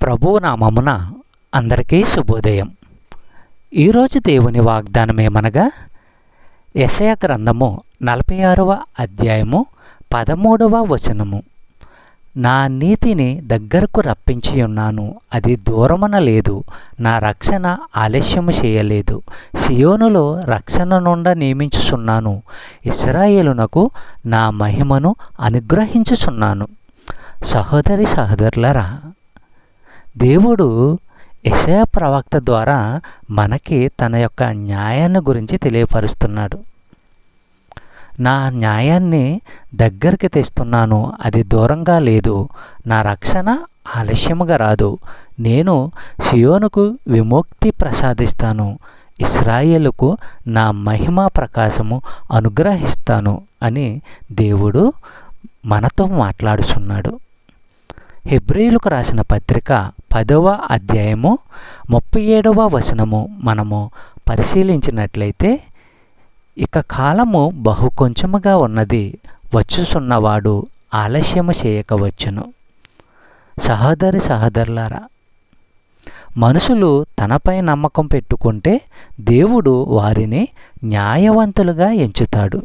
ప్రభువు నామమున అందరికీ శుభోదయం. ఈరోజు దేవుని వాగ్దానమేమనగా, యెషయా గ్రంథము 46వ అధ్యాయము 13వ వచనము. నా నీతిని దగ్గరకు రప్పించి ఉన్నాను, అది దూరమున లేదు. నా రక్షణ ఆలస్యము చేయలేదు. సియోనులో రక్షణ నుండి నియమించుచున్నాను. ఇశ్రాయేలునకు నా మహిమను అనుగ్రహించుచున్నాను. సహోదరి సహోదరులారా, దేవుడు యెషయా ప్రవక్త ద్వారా మనకి తన యొక్క న్యాయాన్ని గురించి తెలియపరుస్తున్నాడు. నా న్యాయాన్ని దగ్గరికి తెస్తున్నాను, అది దూరంగా లేదు. నా రక్షణ ఆలస్యముగా రాదు. నేను సియోనుకు విముక్తి ప్రసాదిస్తాను, ఇశ్రాయేలుకు నా మహిమా ప్రకాశము అనుగ్రహిస్తాను అని దేవుడు మనతో మాట్లాడుచున్నాడు. హెబ్రీయులకు రాసిన పత్రిక 10వ అధ్యాయము 37వ వచనము మనము పరిశీలించినట్లయితే, ఇక కాలము బహు కొంచెముగా ఉన్నది, వచ్చుచున్నవాడు ఆలస్యము చేయకవచ్చును. సహోదరి సహోదరులారా, మనుషులు తనపై నమ్మకం పెట్టుకుంటే దేవుడు వారిని న్యాయవంతులుగా ఎంచుతాడు.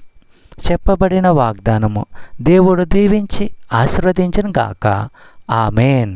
చెప్పబడిన వాగ్దానము దేవుడు దీవించి ఆశీర్వదించును గాక. ఆమేన్.